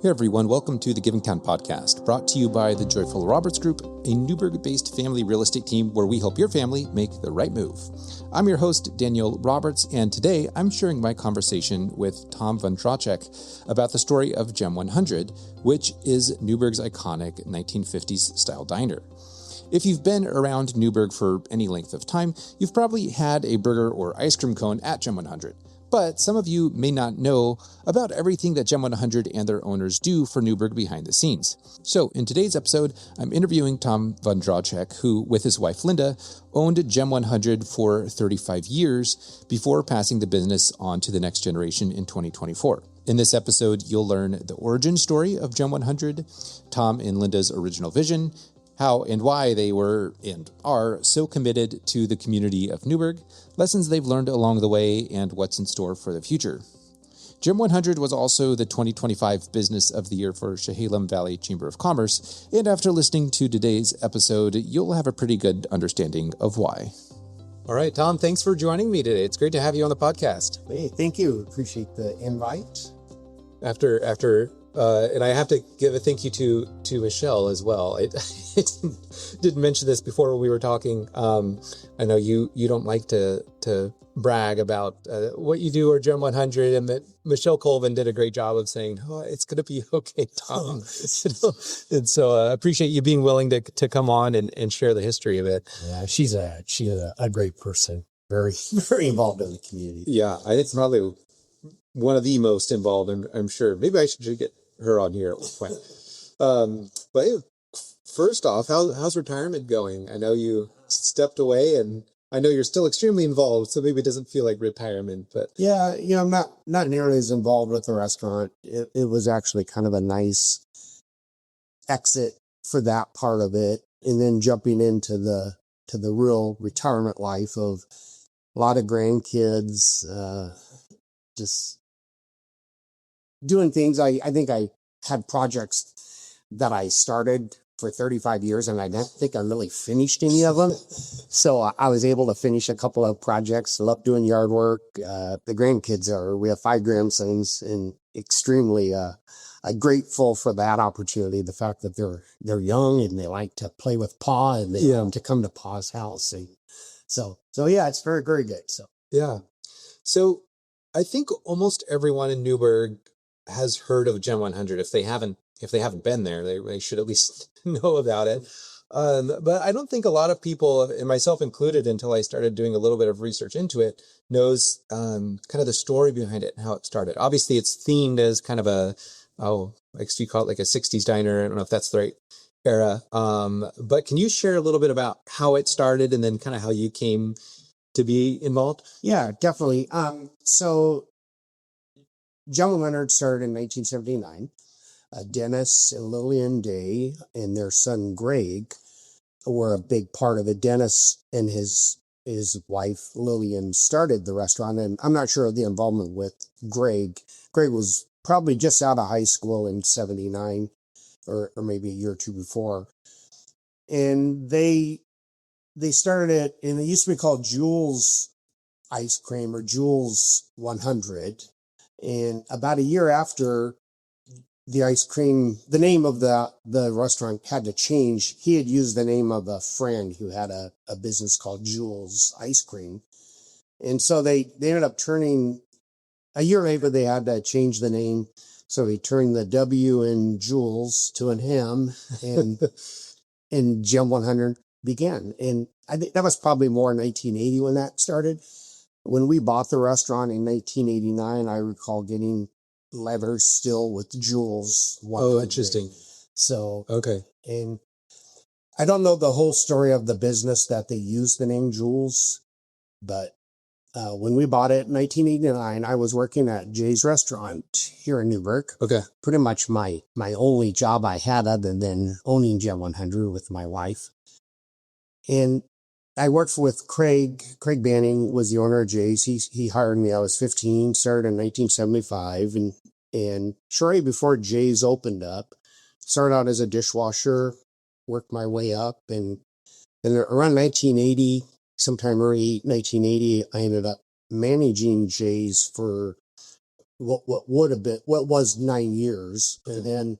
Hey everyone, welcome to the Giving Town podcast, brought to you by the Joyful Roberts Group, a Newberg-based family real estate team where we help your family make the right move. I'm your host, Daniel Roberts, and today I'm sharing my conversation with Tom Vondrachek about the Story of Jem 100, which is Newberg's iconic 1950s style diner. If you've been around Newberg for any length of time, you've probably had a burger or ice cream cone at Jem 100. But some of you may not know about everything that Jem 100 and their owners do for Newberg behind the scenes. So in today's episode, I'm interviewing Tom Vondrachek, who, with his wife Linda, owned Jem 100 for 35 years before passing the business on to the next generation in 2024. In this episode, you'll learn the origin story of Jem 100, Tom and Linda's original vision, how and why they were and are so committed to the community of Newberg, lessons they've learned along the way, and what's in store for the future. Jem 100 was also the 2025 Business of the Year for Chehalem Valley Chamber of Commerce, and after listening to today's episode, you'll have a pretty good understanding of why. All right, Tom, thanks for joining me today. It's great to have you on the podcast. Hey, thank you. Appreciate the invite. And I have to give a thank you to Michelle as well. I didn't mention this before when we were talking. I know you don't like to brag about what you do or Jem 100, and that Michelle Colvin did a great job of saying, "Oh, it's going to be okay, Tom." And so I appreciate you being willing to come on and share the history of it. Yeah, she's a great person. Very, very involved in the community. Yeah, I think probably one of the most involved, I'm sure. Maybe I should get her on here at one point. But hey, first off, how's retirement going? I know you stepped away, and I know you're still extremely involved, so maybe it doesn't feel like retirement. But yeah, I'm not nearly as involved with the restaurant. It was actually kind of a nice exit for that part of it, and then jumping into the real retirement life of a lot of grandkids, just doing things. I think I had projects that I started for 35 years, and I don't think I really finished any of them. So I was able to finish a couple of projects. Love doing yard work. The grandkids we have 5 grandsons, and extremely grateful for that opportunity. The fact that they're young and they like to play with Pa, and they to come to Pa's house. And so yeah, it's very, very good. So yeah. So I think almost everyone in Newberg has heard of Jem 100. If they haven't been there, they should at least know about it. But I don't think a lot of people, and myself included, until I started doing a little bit of research into it, knows kind of the story behind it and how it started. Obviously, it's themed as kind of I guess you call it like a 60s diner. I don't know if that's the right era. But can you share a little bit about how it started and then kind of how you came to be involved? Yeah, definitely. So Jem 100 started in 1979. Dennis and Lillian Day and their son Greg were a big part of it. Dennis and his wife Lillian started the restaurant, and I'm not sure of the involvement with Greg. Greg was probably just out of high school in 79 or maybe a year or two before. And they started it, and it used to be called Jules Ice Cream or Jules 100. And about a year after the ice cream, the name of the restaurant had to change. He had used the name of a friend who had a business called Jules Ice Cream. And so they ended up turning, a year later, they had to change the name. So he turned the W in Jules to an M, and Jem 100 began. And I think that was probably more in 1980 when that started. When we bought the restaurant in 1989, I recall getting letters still with Jules 100. Oh, interesting. So, okay. And I don't know the whole story of the business that they used the name Jules, but when we bought it in 1989, I was working at Jay's Restaurant here in Newberg. Okay. Pretty much my only job I had other than owning Jem 100 with my wife. And I worked with Craig. Craig Banning was the owner of Jay's. He hired me. I was 15, started in 1975. And shortly before Jay's opened up, started out as a dishwasher, worked my way up. And around 1980, sometime early 1980, I ended up managing Jay's for what would have been, what was 9 years. And then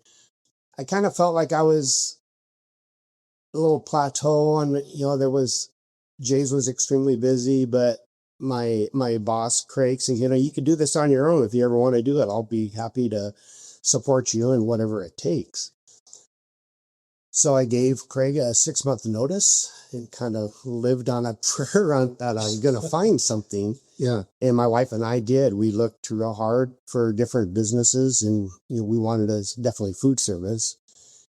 I kind of felt like I was a little plateau and, Jay's was extremely busy, but my boss, Craig, said, you can do this on your own. If you ever want to do it, I'll be happy to support you in whatever it takes. So I gave Craig a 6-month notice and kind of lived on a prayer that I'm going to find something. Yeah. And my wife and I did. We looked real hard for different businesses, and we wanted definitely food service.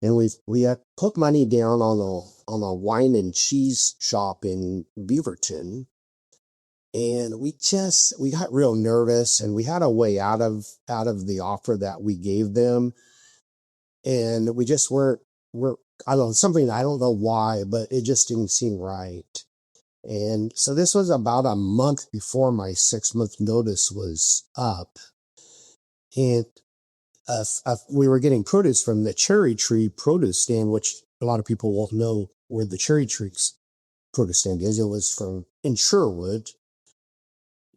And we had put money down on a wine and cheese shop in Beaverton. And we got real nervous, and we had a way out of the offer that we gave them. And we just we're I don't know, something, I don't know why, but it just didn't seem right. And so this was about a month before my 6-month notice was up. And we were getting produce from the Cherry Tree produce stand, which a lot of people won't know where the Cherry Tree's produce stand is. It was in Sherwood,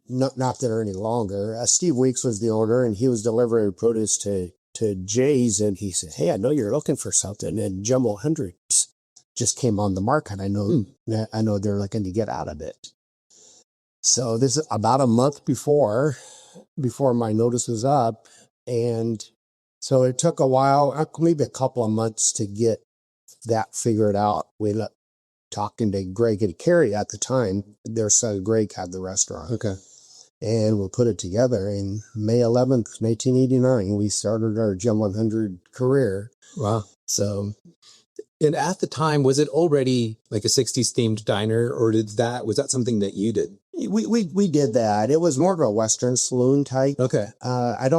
not there any longer. Steve Weeks was the owner, and he was delivering produce to Jay's, and he said, "Hey, I know you're looking for something." And Jem 100s just came on the market. I know they're looking to get out of it. So this is about a month before my notice was up, and so it took a while, maybe a couple of months, to get that figured out. We talking to Greg and Carrie at the time. Their son Greg had the restaurant. Okay. And we put it together. In May 11th, 1989, we started our Jem 100 career. Wow. So, and at the time, was it already like a 60s themed diner, or was that something that you did? We did that. It was more of a Western saloon type. Okay. We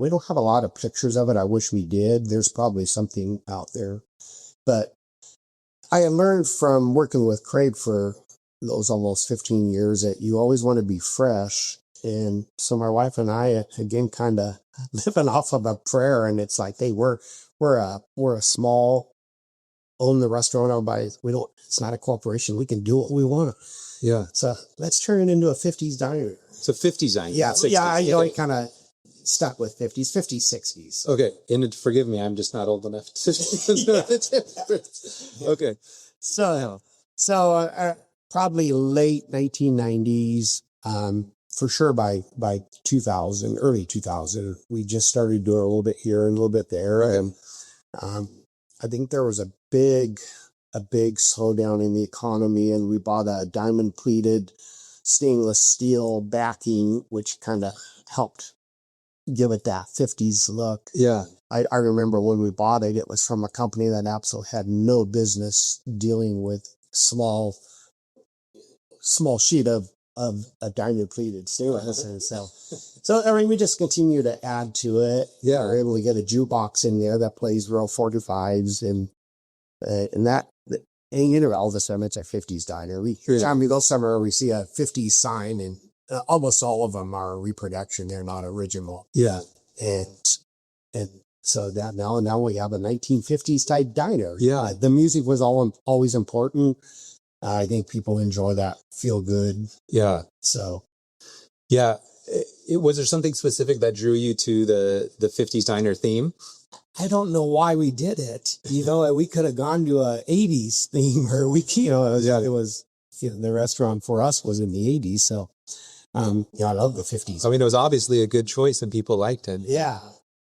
don't have a lot of pictures of it. I wish we did. There's probably something out there. But I learned from working with Craig for those almost 15 years that you always want to be fresh. And so my wife and I, again, kind of living off of a prayer. And it's like, hey, we're a small, own the restaurant everybody. It's not a corporation. We can do what we want. Yeah. So let's turn it into a 50s diner. It's a 50s diner. Yeah. Yeah. I kind of stuck with 50s, 60s. Okay. And forgive me, I'm just not old enough to. Okay. So probably late 1990s, for sure by 2000, early 2000, we just started doing a little bit here and a little bit there. And I think there was a big slowdown in the economy, and we bought a diamond pleated stainless steel backing, which kind of helped give it that 50s look. Yeah. I remember when we bought it, it was from a company that absolutely had no business dealing with small sheet of a diamond pleated stainless. And so I mean, we just continue to add to it. Yeah. We're able to get a jukebox in there that plays real 45s and that. And Elvis, it's a 50s diner. Every time we go somewhere, we see a 50s sign, and almost all of them are reproduction. They're not original. Yeah. And so that now we have a 1950s type diner. Yeah. The music was always important. I think people enjoy that, feel good. Yeah. So. Yeah. Was there something specific that drew you to the 50s diner theme? I don't know why we did it. We could have gone to a 80s theme, or it was the restaurant for us was in the 80s. So, I love the 50s. I mean, it was obviously a good choice and people liked it. Yeah.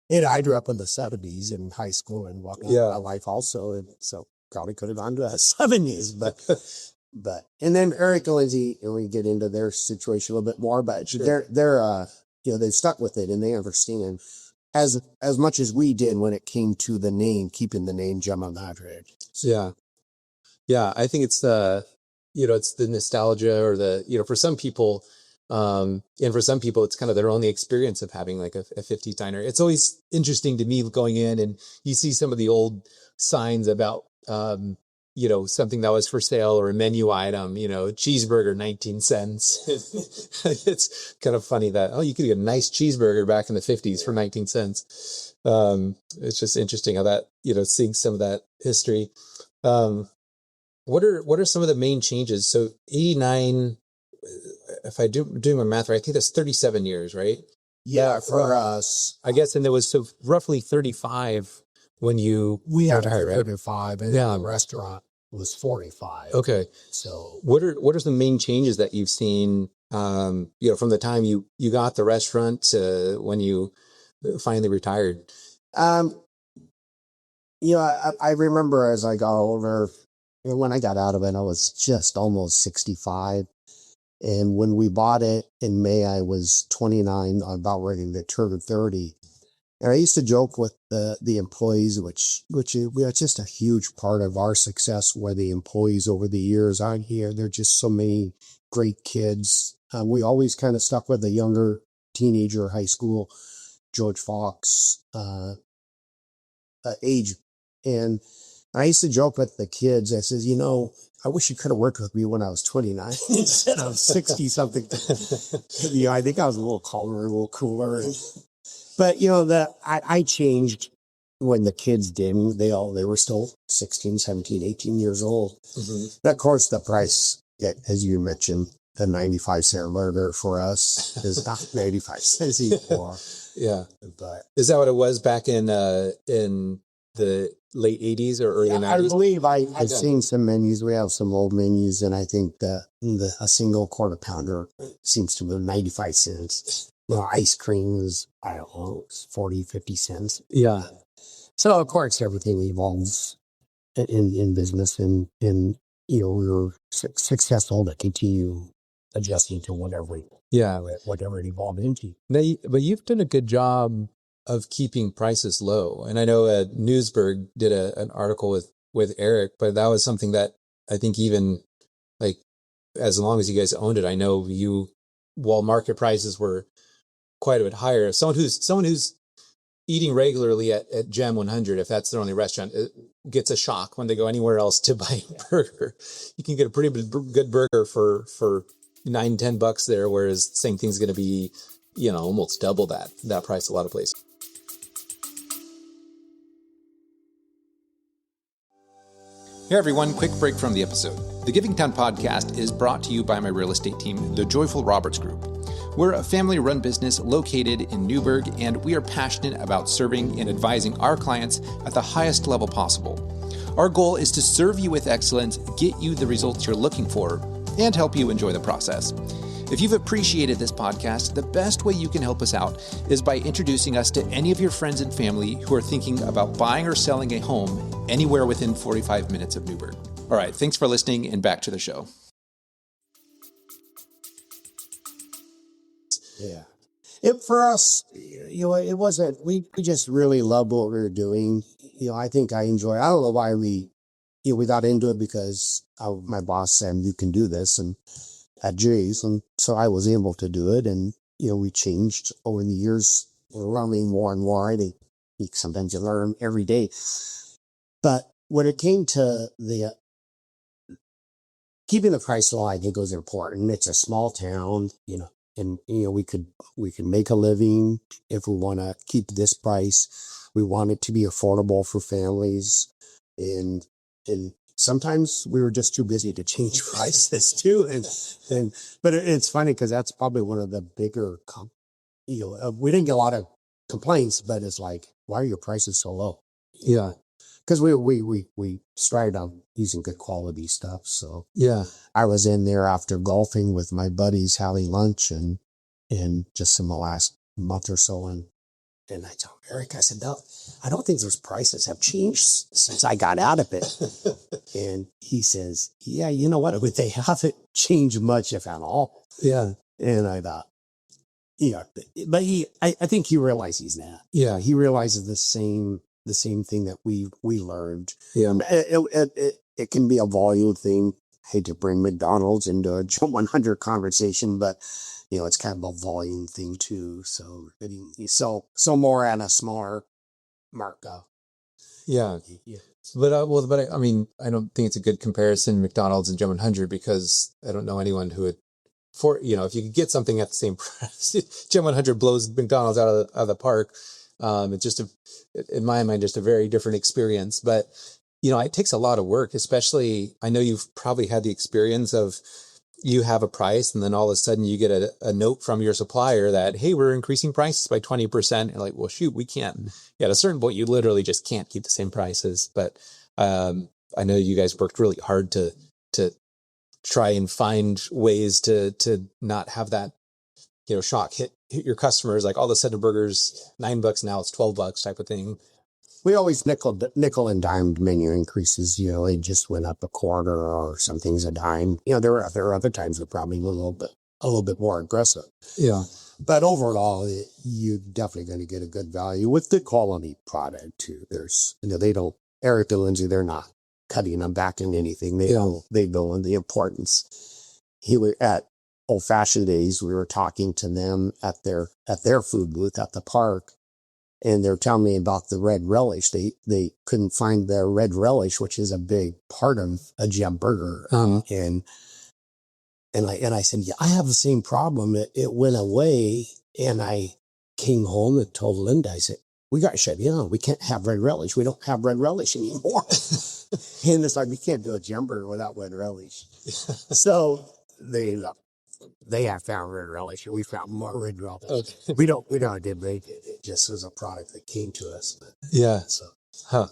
And I grew up in the 70s in high school and walking my life also. And so probably could have gone to the 70s, but, and then Eric and Lindsay, and we get into their situation a little bit more, but they're they've stuck with it, and they understand as much as we did when it came to the name, keeping the name Jem 100. Yeah. Yeah. I think it's it's the nostalgia, or for some people, and for some people, it's kind of their only experience of having like a 50s diner. It's always interesting to me going in and you see some of the old signs about, something that was for sale or a menu item, cheeseburger, 19 cents. It's kind of funny that, you could get a nice cheeseburger back in the 50s for 19 cents. It's just interesting how that, seeing some of that history. What are some of the main changes? So 89, if I do my math right, I think that's 37 years, right? Yeah, for us. I guess, and there was so roughly 35 when We had retired, right? 35, and the restaurant was 45. Okay. So what are the main changes that you've seen, from the time you got the restaurant to when you finally retired? Um, I remember as I got older, when I got out of it, I was just almost 65. And when we bought it in May, I was 29, about ready to turn 30. And I used to joke with the employees, which is just a huge part of our success, where the employees over the years out here, they're just so many great kids. We always kind of stuck with the younger teenager, high school, George Fox age. And I used to joke with the kids. I says, I wish you could have worked with me when I was 29 instead of 60 something. I think I was a little calmer, a little cooler. But I changed when the kids did. They were still 16, 17, 18 years old. Mm-hmm. And of course, the price, as you mentioned, the 95-cent burger for us is not 95 cents anymore. Yeah. But is that what it was back in the late 80s or early 90s? I believe I've seen some menus. We have some old menus, and I think that a single quarter pounder seems to be 95 cents. Ice cream is, I don't know, 40, 50 cents. Yeah. So, of course, everything evolves in business, and we were successful to continue adjusting to whatever it evolved into. Now, but you've done a good job of keeping prices low. And I know Newberg did an article with Eric, but that was something that I think even like as long as you guys owned it, I know while market prices were quite a bit higher. Someone who's eating regularly at Jem 100, if that's their only restaurant, gets a shock when they go anywhere else to buy a burger. You can get a pretty good burger for $9-10 there, whereas the same thing's going to be, almost double that price a lot of places. Hey everyone, quick break from the episode. The Giving Town podcast is brought to you by my real estate team, the Joyful Roberts Group. We're a family-run business located in Newberg, and we are passionate about serving and advising our clients at the highest level possible. Our goal is to serve you with excellence, get you the results you're looking for, and help you enjoy the process. If you've appreciated this podcast, the best way you can help us out is by introducing us to any of your friends and family who are thinking about buying or selling a home anywhere within 45 minutes of Newberg. All right, thanks for listening, and back to the show. Yeah. For us, it wasn't, we just really loved what we were doing. I think I don't know why we got into it, because my boss said, you can do this, and at Jay's. And so I was able to do it. And, we changed over the years. We're learning more and more. I think sometimes you learn every day. But when it came to the keeping the price low, I think was important. It's a small town, and we could make a living if we want to keep this price. We want it to be affordable for families, and sometimes we were just too busy to change prices too. But it's funny, because that's probably one of the bigger we didn't get a lot of complaints, but it's like, why are your prices so low? Yeah. Because we strived on using good quality stuff. So yeah, I was in there after golfing with my buddies having lunch and just in the last month or so, and I told Eric, I said, no, I don't think those prices have changed since I got out of it. And he says, yeah, you know what? They haven't changed much, if at all. Yeah. And I thought, but I think he realizes that. Yeah. He realizes the same thing that we learned. Yeah. It can be a volume thing. I hate to bring McDonald's into a Jem 100 conversation, but it's kind of a volume thing too. So you sell more at a smaller markup. Yeah. But I mean, I don't think it's a good comparison, McDonald's and Jem 100, because I don't know anyone who would, if you could get something at the same price, Jem 100 blows McDonald's out of the park. It's just in my mind, just a very different experience. But, it takes a lot of work, especially, I know you've probably had the experience of, you have a price and then all of a sudden you get a note from your supplier that, hey, we're increasing prices by 20%. And like, well, shoot, we can't. Yeah, at a certain point, you literally just can't keep the same prices. But I know you guys worked really hard to try and find ways to not have that, shock hit your customers. Like all of a sudden burgers, $9 now, it's $12 type of thing. We always nickel and dimed menu increases. It just went up a quarter or some things a dime. There were other times that probably were a little bit more aggressive. Yeah. But overall, you're definitely going to get a good value with the quality product too. They don't, Eric and Lindsay, they're not cutting them back in anything. They know the importance. He was at Old Fashioned Days. We were talking to them at their food booth at the park. And they're telling me about the red relish. They couldn't find the red relish, which is a big part of a Jem burger. And I said, yeah, I have the same problem. It went away, and I came home and told Linda, I said, we got to shut down. We can't have red relish. We don't have red relish anymore. And it's like, we can't do a Jem burger without red relish. So they have found red relish, and we found more red relish. Okay. We don't did make it. It just was a product that came to us. But, yeah. So. Huh.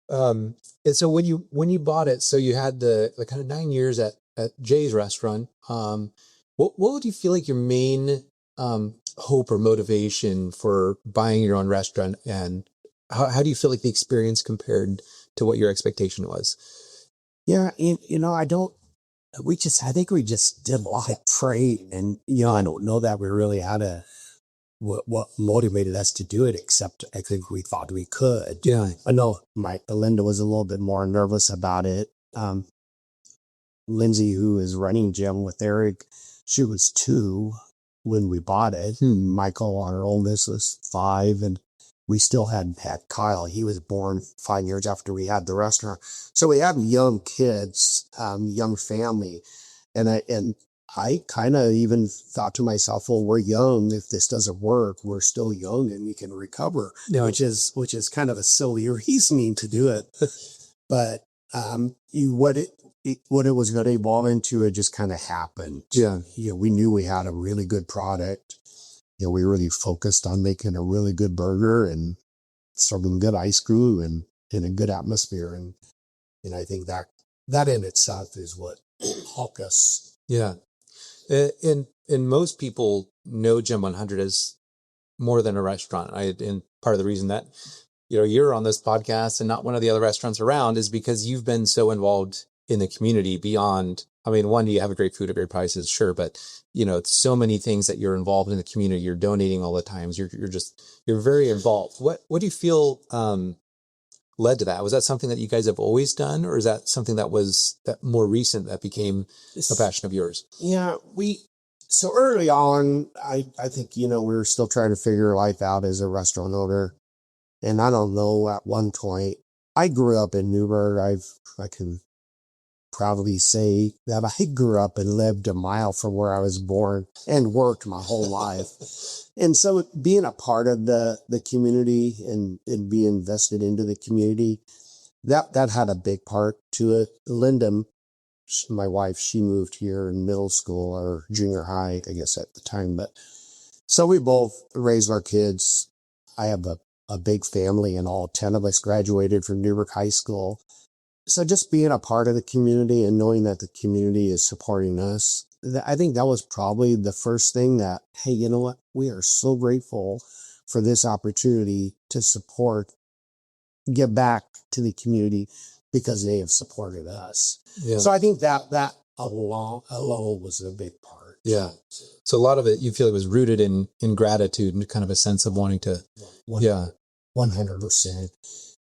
And so when you bought it, so you had the kind of 9 years at Jay's restaurant. What would you feel like your main hope or motivation for buying your own restaurant, and how do you feel like the experience compared to what your expectation was? Yeah, I think we just did a lot of praying, and I don't know that we really had what motivated us to do it, except I think we thought we could. Yeah, I know Linda was a little bit more nervous about it. Lindsay, who is running Jem with Eric, she was 2 when we bought it. Michael, our oldest, was 5, and we still hadn't had Kyle. He was born 5 years after we had the restaurant. So we have young kids, young family. And I kind of even thought to myself, well, we're young. If this doesn't work, we're still young and we can recover, which is kind of a silly reasoning to do it. But what it was going to evolve into, it just kind of happened. Yeah. We knew we had a really good product. We really focused on making a really good burger and serving good ice cream and in a good atmosphere. And I think that in itself is what hooked us. Yeah. And most people know Jem 100 as more than a restaurant. And part of the reason that, you're on this podcast and not one of the other restaurants around is because you've been so involved in the community beyond, one, you have a great food at great prices, sure. But, it's so many things that you're involved in the community. You're donating all the times. You're very involved. What do you feel, led to that? Was that something that you guys have always done, or is that something that was more recent that became a passion of yours? Yeah, so early on, I think, we were still trying to figure life out as a restaurant owner. And I don't know, at one point, I grew up in Newberg. I can proudly say that I grew up and lived a mile from where I was born and worked my whole life. And so being a part of the community and being invested into the community, that had a big part to it. Linda, my wife, she moved here in middle school or junior high, I guess at the time. But so we both raised our kids. I have a big family, and all 10 of us graduated from Newberg High School. So just being a part of the community and knowing that the community is supporting us, I think that was probably the first thing that, hey, you know what? We are so grateful for this opportunity to give back to the community because they have supported us. Yeah. So I think that alone was a big part. Yeah. So a lot of it, you feel it was rooted in gratitude and kind of a sense of wanting to. 100%.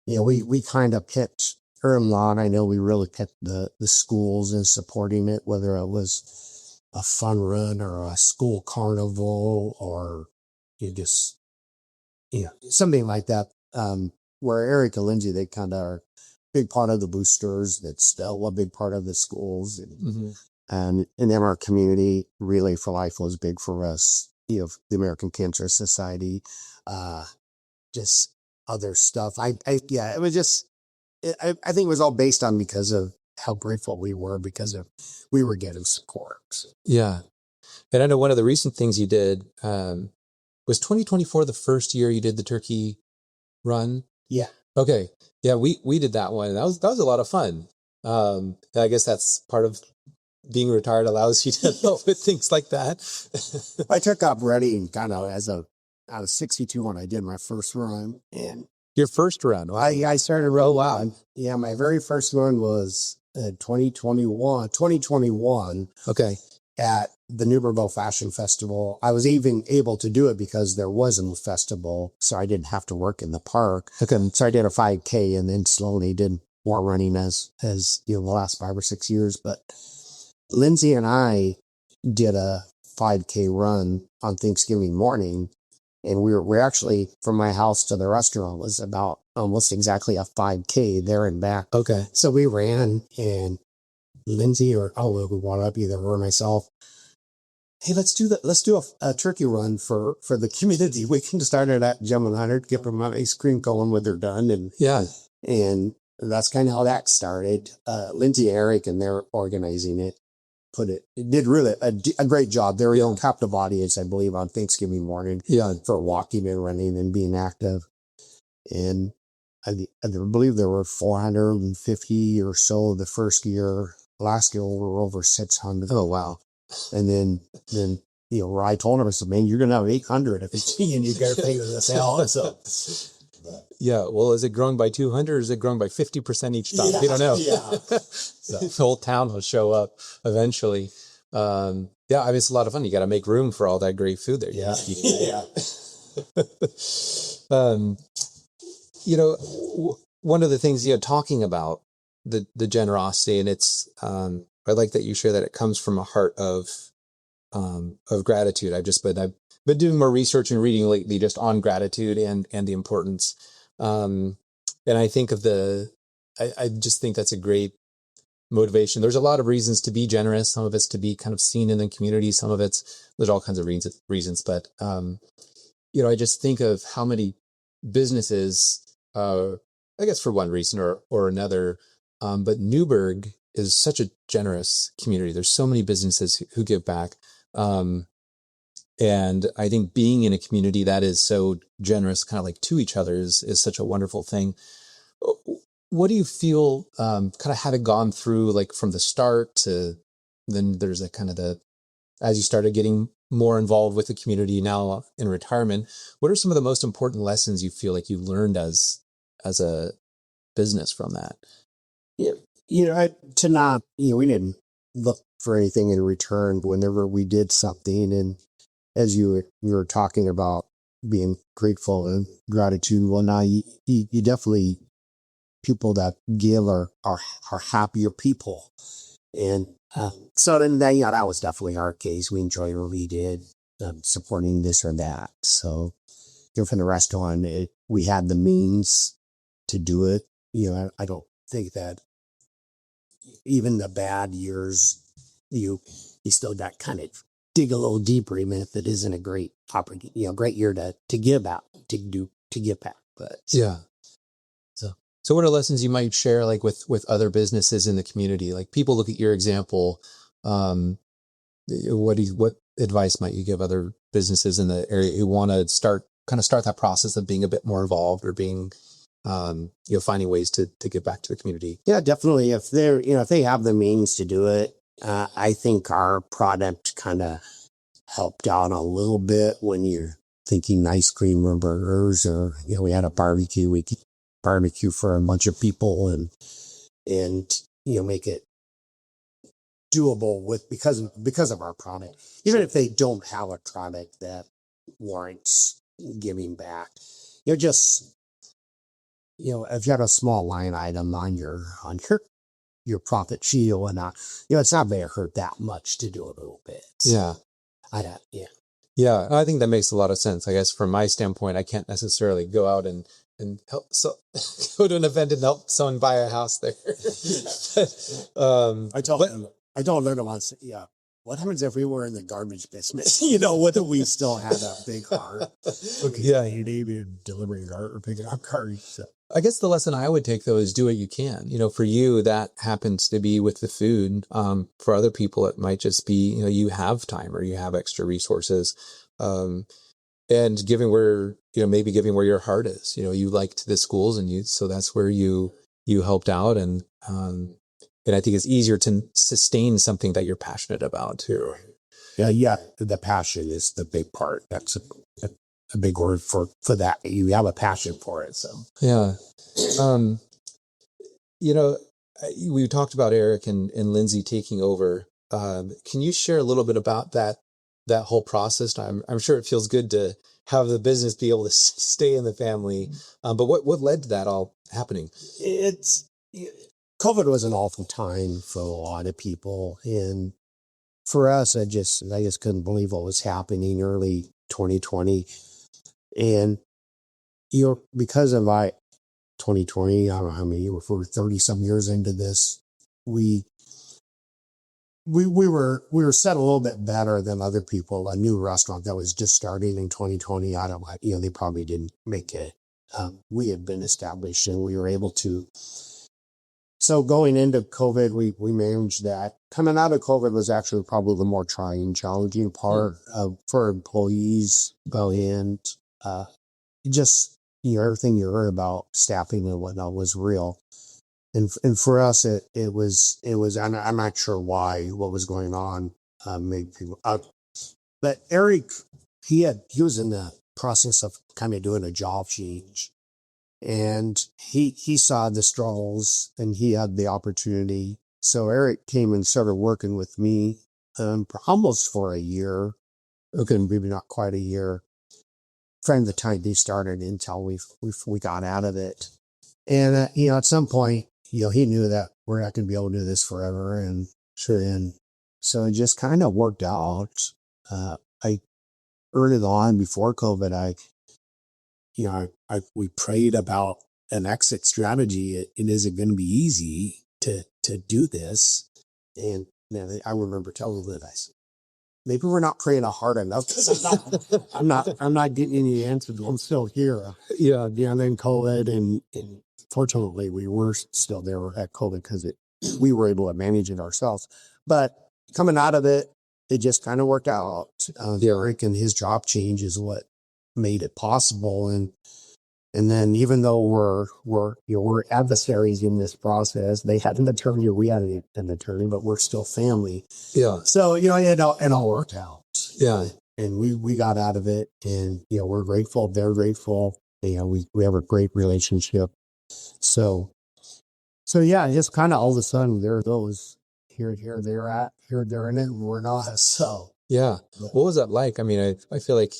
We kind of picked early on. I know we really picked the schools and supporting it, whether it was a fun run or a school carnival or something like that. Where Eric and Lindsay, they kind of are a big part of the boosters. That's still a big part of the schools. And in our community, Relay for Life was big for us. The American Cancer Society, just other stuff. It was just, I think it was all based on because of how grateful we were because we were getting support. Yeah. And I know one of the recent things you did, was 2024 the first year you did the turkey run? Yeah. Okay. Yeah, we did that one. And that was a lot of fun. I guess that's part of being retired allows you to help with things like that. I took up running kind of out of 62 when I did my first run. And Your first run? Wow. I started running. Oh, wow. Yeah, my very first one was 2021 Okay. at the Newberg Fashion Festival. I was even able to do it because there wasn't a festival, so I didn't have to work in the park. Okay. So I did a 5K and then slowly did more running as the last 5 or 6 years. But Lindsay and I did a 5K run on Thanksgiving morning, and we're actually, from my house to the restaurant was about almost exactly a 5K there and back. Okay. So we ran, and Lindsay we brought up, either her or myself, hey, let's do a turkey run for the community. We can start it at Jem and Leonard, get them an ice cream cone when they're done. And that's kind of how that started. Lindsay, Eric, and they're organizing it. It did really a great job. Their own captive audience, I believe, on Thanksgiving morning. Yeah. For walking and running and being active. And I believe there were 450 or so the first year. Last year we were over 600. Oh, wow. And then I told him, I said, man, you're going to have 800 if it's and you got to pay this out. So. Yeah. Well, is it growing by 200 or is it growing by 50% each time? We don't know. Yeah. So the whole town will show up eventually. Yeah. I mean, it's a lot of fun. You got to make room for all that great food there. Yeah. One of the things, talking about the generosity, and it's, I like that you share that it comes from a heart of gratitude. I've been doing more research and reading lately just on gratitude and the importance. And I think I just think that's a great motivation. There's a lot of reasons to be generous. Some of it's to be kind of seen in the community. Some of there's all kinds of reasons. But, I just think of how many businesses, I guess for one reason or another, but Newberg is such a generous community. There's so many businesses who give back. And I think being in a community that is so generous, kind of like to each other is such a wonderful thing. What do you feel, kind of having gone through, like from the start to then there's a kind of as you started getting more involved with the community now in retirement, what are some of the most important lessons you feel like you learned as a business from that? Yeah. We didn't look for anything in return whenever we did something. And as we were talking about being grateful and gratitude, well, now you definitely, people that give are happier people. And so then that was definitely our case. We enjoyed what we did, supporting this or that. So from the restaurant, we had the means to do it. I don't think that even the bad years, you still got kind of dig a little deeper, even if it isn't a great opportunity, great year to give out, to give back. But yeah. So what are lessons you might share, like with other businesses in the community? Like people look at your example. What advice might you give other businesses in the area who want to start that process of being a bit more involved or being, finding ways to give back to the community? Yeah, definitely. If they have the means to do it, I think our product kind of helped out a little bit when you're thinking ice cream or burgers, or we had a barbecue. We barbecue for a bunch of people and make it doable because of our product. Even if they don't have a product that warrants giving back, if you had a small line item on your profit sheet or not, it's not going to hurt that much to do a little bit. Yeah. Yeah, I think that makes a lot of sense. I guess from my standpoint, I can't necessarily go out and help go to an event and help someone buy a house there. I told them once, what happens if we were in the garbage business? Whether we still had a big heart. Okay, you need to deliver your art or pick up garbage. So. I guess the lesson I would take though is do what you can. For you, that happens to be with the food. For other people, it might just be, you have time or you have extra resources. And maybe giving where your heart is, you liked the schools so that's where you helped out. And I think it's easier to sustain something that you're passionate about too. Yeah. The passion is the big part. That's a big word for that. You have a passion for it. So, yeah. Um, you know, we talked about Eric and Lindsay taking over. Can you share a little bit about that whole process? I'm sure it feels good to have the business be able to stay in the family. But what led to that all happening? COVID was an awful time for a lot of people. And for us, I just couldn't believe what was happening early 2020. And, because of 2020, I don't know how many, we're 30 some years into this, we were set a little bit better than other people. A new restaurant that was just starting in 2020, I don't know, they probably didn't make it. We had been established and we were able to. So going into COVID, we managed that. Coming out of COVID was actually probably the more trying, challenging part for employees. And just, everything you heard about staffing and whatnot was real. And for us, it was, I'm not sure what was going on, made people up. But Eric, he was in the process of kind of doing a job change, and he saw the struggles and he had the opportunity. So Eric came and started working with me, almost for a year. Okay, maybe not quite a year. From the time they started until we got out of it. And, at some point, he knew that we're not going to be able to do this forever. And so it just kind of worked out. I early on before COVID, we prayed about an exit strategy. And is it going to be easy to do this? And I remember telling Liv, I said, maybe we're not praying hard enough. I'm not getting any answers. I'm still here. Yeah. And then COVID, and fortunately we were still there at COVID because we were able to manage it ourselves. But coming out of it, it just kind of worked out. Eric and his job change is what made it possible. And then even though we're adversaries in this process, they had an attorney, we had an attorney, but we're still family. Yeah. So, it all worked out. Yeah. And we got out of it, and, we're grateful. They're grateful. We have a great relationship. So yeah, just kind of all of a sudden there goes here they're in it, and we're not. So yeah. What was that like? I mean, I feel like,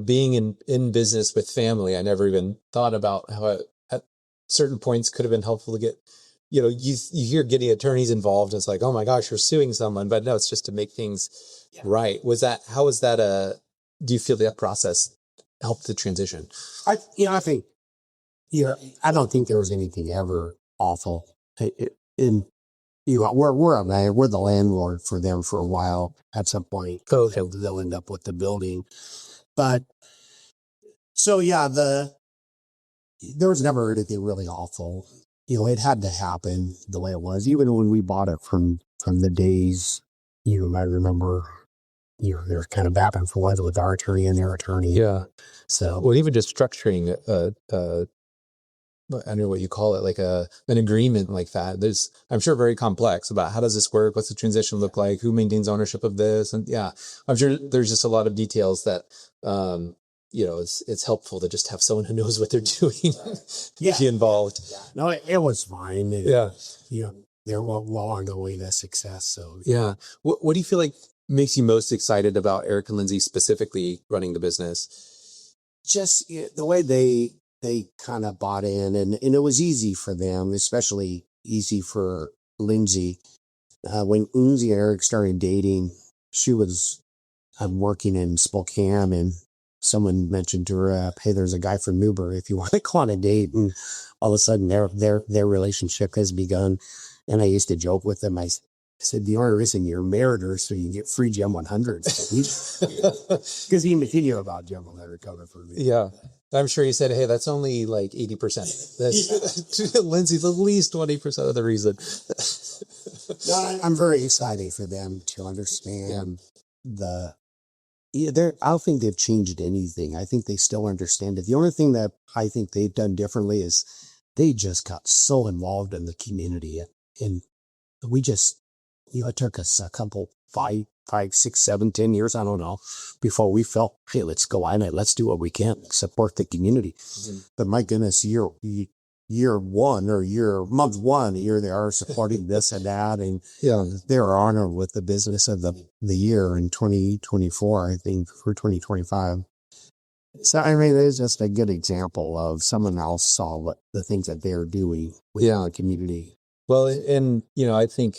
being in business with family, I never even thought about how at certain points could have been helpful to get, you hear getting attorneys involved. It's like, oh my gosh, you're suing someone, but no, it's just to make things right. How was that? Do you feel that process helped the transition? I think, I don't think there was anything ever awful. We're the landlord for them for a while. At some point, they'll end up with the building. But so yeah, there was never anything really awful. It had to happen the way it was. Even when we bought it from the days, I remember, there's kind of back and forth with our attorney and their attorney. Yeah. So, well, even just structuring I don't know what you call it, like an agreement like that. I'm sure very complex about how does this work? What's the transition look like? Who maintains ownership of this? And yeah, I'm sure there's just a lot of details that, it's helpful to just have someone who knows what they're doing be involved. Yeah. No, it was fine. They're well ongoing a success. So yeah. What do you feel like makes you most excited about Eric and Lindsay specifically running the business? Just the way they kind of bought in, and it was easy for them, especially easy for Lindsay. When Lindsay and Eric started dating, she was working in Spokane, and someone mentioned to her, hey, there's a guy from Newberg if you want to go on a date. And all of a sudden their relationship has begun. And I used to joke with them. I said, the only reason you're married her so you can get free Jem 100s. Because he knew about Jem 100 coming from me. Yeah. I'm sure he said, hey, that's only like 80%. That's Lindsay's at least 20% of the reason. I'm very excited for them to understand I don't think they've changed anything. I think they still understand it. The only thing that I think they've done differently is they just got so involved in the community. And we just, it took us a couple, 5, 6, 7, 10 years, I don't know, before we felt, hey, let's go on it. Let's do what we can, support the community. Mm-hmm. But my goodness, month one, here they are supporting this and that. And they're honored with the business of the year in 2024, I think, for 2025. So, I mean, it's just a good example of someone else saw what the things that they're doing with the community. Well, and, I think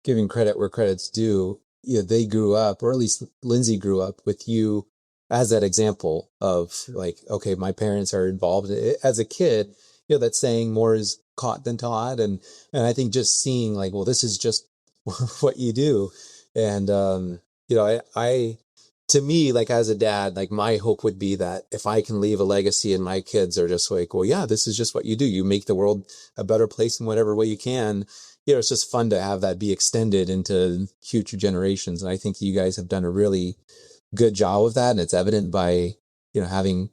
giving credit where credit's due, they grew up, or at least Lindsay grew up with you as that example of like, okay, my parents are involved. As a kid, that saying more is caught than taught. And I think just seeing like, well, this is just what you do. And, to me, like as a dad, like my hope would be that if I can leave a legacy and my kids are just like, well, yeah, this is just what you do. You make the world a better place in whatever way you can. It's just fun to have that be extended into future generations. And I think you guys have done a really good job of that. And it's evident by, having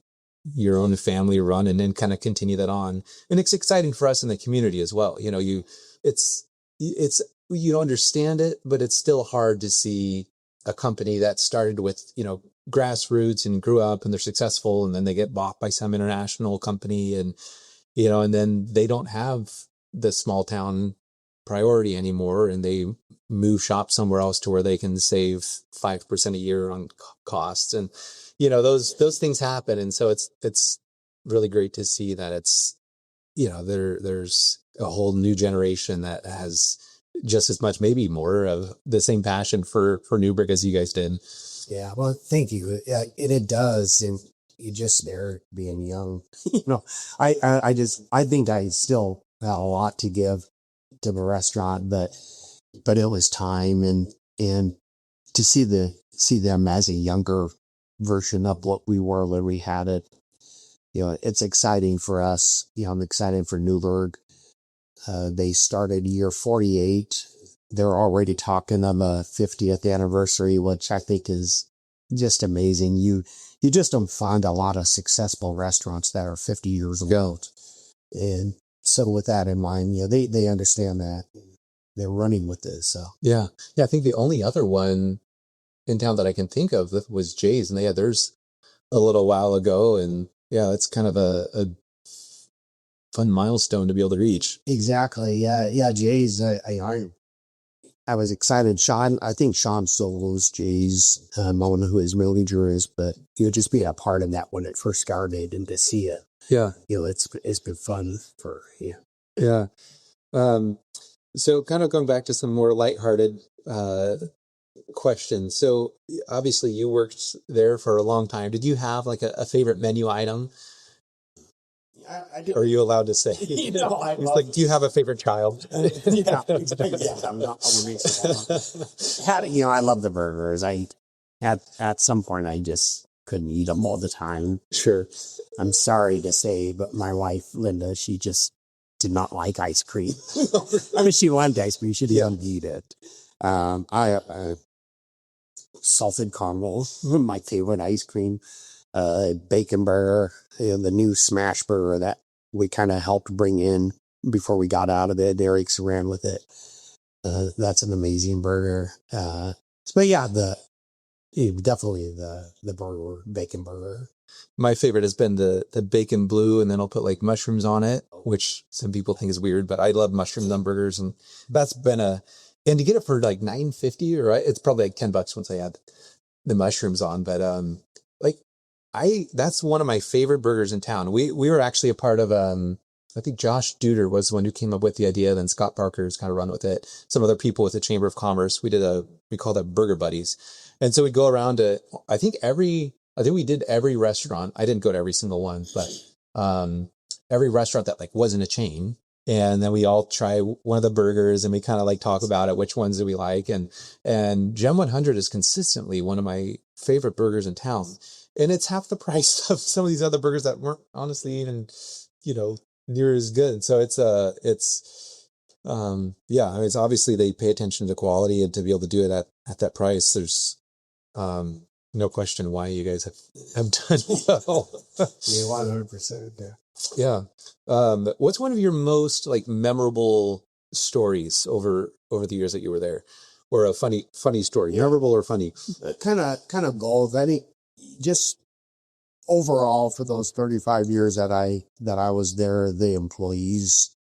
your own family run and then kind of continue that on. And it's exciting for us in the community as well. You understand it, but it's still hard to see a company that started with, grassroots and grew up and they're successful and then they get bought by some international company and, and then they don't have the small town priority anymore and they move shop somewhere else to where they can save 5% a year on costs. And, those things happen. And so it's really great to see that it's, there's a whole new generation that has just as much, maybe more of the same passion for Newberg as you guys did. Yeah. Well, thank you. It does. And you just there being young, I think I still have a lot to give to the restaurant, but it was time and to see them as a younger version of what we were when we had it. It's exciting for us. I'm excited for Newberg. They started year 48. They're already talking of a 50th anniversary, which I think is just amazing. You just don't find a lot of successful restaurants that are 50 years ago. And so with that in mind, they understand that they're running with this. So yeah. I think the only other one in town that I can think of was Jay's, and theirs a little while ago. And it's kind of a fun milestone to be able to reach. Exactly. Yeah. Jay's, I was excited. I think Sean still knows Jay's, I don't know who his manager is, but just be a part of that when it first started and to see it. Yeah. It's been fun for, Yeah. So kind of going back to some more lighthearted, questions. So obviously you worked there for a long time. Did you have like a favorite menu item? I do. Are you allowed to say? It's like, do you have a favorite child? Yeah, I'm not. I love the burgers. At some point I just couldn't eat them all the time. Sure. I'm sorry to say, but my wife Linda, she just did not like ice cream. I mean, she wanted ice cream. She didn't eat it. Salted caramel, my favorite ice cream. Bacon burger, the new smash burger that we kind of helped bring in before we got out of it. Eric's ran with it. That's an amazing burger. But yeah, definitely the burger, bacon burger. My favorite has been the bacon blue, and then I'll put like mushrooms on it, which some people think is weird, but I love mushrooms on burgers, and that's been and to get it for like $9.50, or it's probably like $10 once I add the mushrooms on, but that's one of my favorite burgers in town. We were actually a part of, I think Josh Duder was the one who came up with the idea. Then Scott Parker's kind of run with it. Some other people with the Chamber of Commerce. We call that Burger Buddies. And so we go around to, I think we did every restaurant. I didn't go to every single one, but, every restaurant that like wasn't a chain. And then we all try one of the burgers and we kind of like talk about it. Which ones do we like? And Jem 100 is consistently one of my favorite burgers in town. and it's half the price of some of these other burgers that weren't honestly even, near as good. So yeah, I mean, it's obviously they pay attention to quality, and to be able to do it at that price, there's, no question why you guys have done well. Yeah, 100%. Yeah. What's one of your most like memorable stories over the years that you were there, or a funny story, memorable or funny? Kind of goals. I think just overall for those 35 years that I was there, the employees,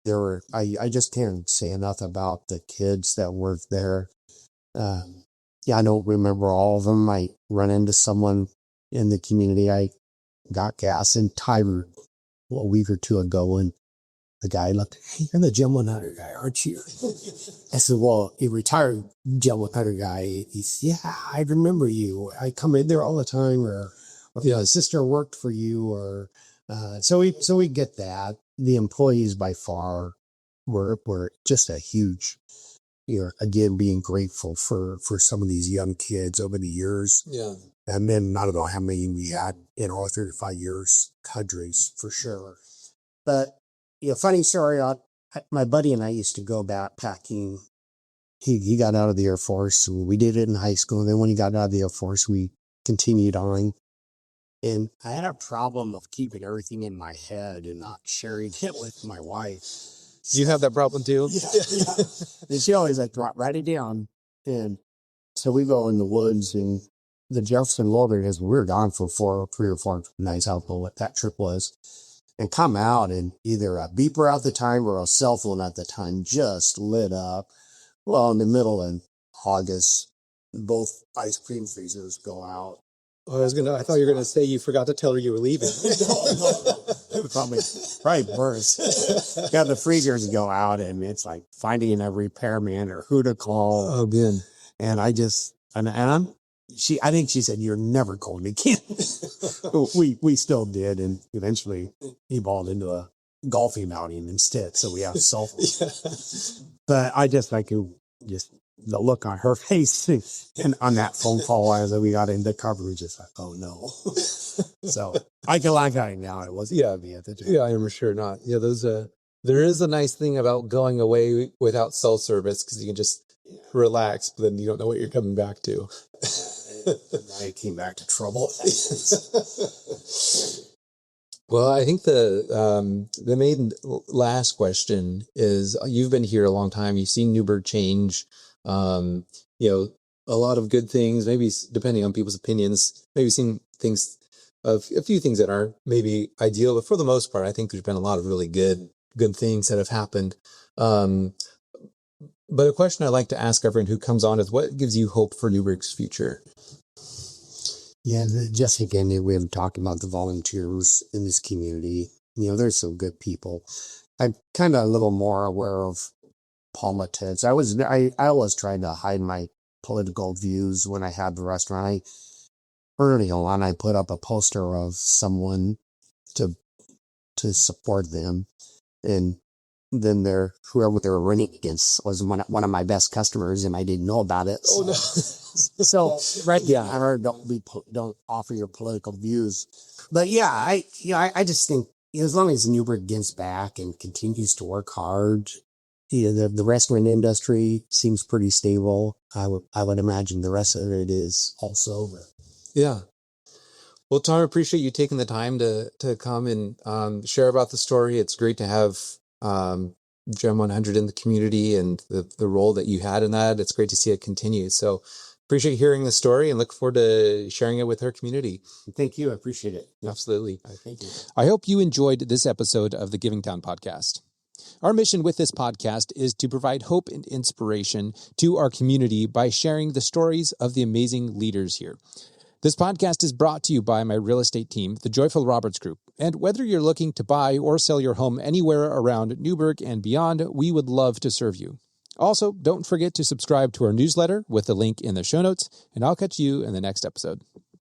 I just can't say enough about the kids that worked there. Yeah, I don't remember all of them. I run into someone in the community. I got gas in Tyler a week or two ago, and the guy looked, "Hey, you're the Jem 100 guy, aren't you?" I said, "Well, he retired Jem 100 guy." He said, "Yeah, I remember you. I come in there all the time, or his sister worked for you, or so we get that. The employees by far were just a huge, again, being grateful for some of these young kids over the years. Yeah. And then I don't know how many we had in all 35 years, cadres for sure. But, funny story, my buddy and I used to go backpacking. He got out of the Air Force. We did it in high school. And then when he got out of the Air Force, we continued on. And I had a problem of keeping everything in my head and not sharing it with my wife. You have that problem too? Yeah. And she always write it down. And so we go in the woods, and the Jefferson Wilderness, we were gone for 3 or 4 nights, I don't know what that trip was, and come out, and either a beeper at the time or a cell phone at the time just lit up. Well, in the middle of August, both ice cream freezers go out. I thought you were gonna say you forgot to tell her you were leaving. No. Probably worse. Got the freezers go out, and it's like finding a repairman or who to call. Oh, good. And I think she said, "You're never calling me again." we still did, and eventually evolved into a golfing outing instead. So we have cell phones. Yeah. But I just the look on her face and on that phone call as we got into coverage, just like, oh no. So I can laugh at it now. It wasn't me at the time. Yeah, I'm sure not. Yeah, there is a nice thing about going away without cell service, because you can just relax, but then you don't know what you're coming back to. I came back to trouble. Well, I think the main last question is, you've been here a long time. You've seen Newberg change. A lot of good things, maybe depending on people's opinions, maybe seen a few things that aren't maybe ideal, but for the most part, I think there's been a lot of really good things that have happened. But a question I like to ask everyone who comes on is, what gives you hope for Newberg's future? Yeah, just again, we were talking about the volunteers in this community. There's some good people. I'm kind of a little more aware of politics. I was trying to hide my political views when I had the restaurant. Early on, I put up a poster of someone to support them, and then whoever they were running against was one of my best customers, and I didn't know about it. Oh no! So right, yeah, I heard don't offer your political views, but yeah, I just think as long as Newberg gets back and continues to work hard, the restaurant industry seems pretty stable. I would imagine the rest of it is also. Yeah. Well, Tom, I appreciate you taking the time to come and share about the story. It's great to have Jem 100 in the community and the role that you had in that. It's great to see it continue. So appreciate hearing the story and look forward to sharing it with our community. Thank you. I appreciate it. Absolutely. Thank you. I hope you enjoyed this episode of the Giving Town podcast. Our mission with this podcast is to provide hope and inspiration to our community by sharing the stories of the amazing leaders here. This podcast is brought to you by my real estate team, the Joyful Roberts Group. And whether you're looking to buy or sell your home anywhere around Newberg and beyond, we would love to serve you. Also, don't forget to subscribe to our newsletter with the link in the show notes, and I'll catch you in the next episode.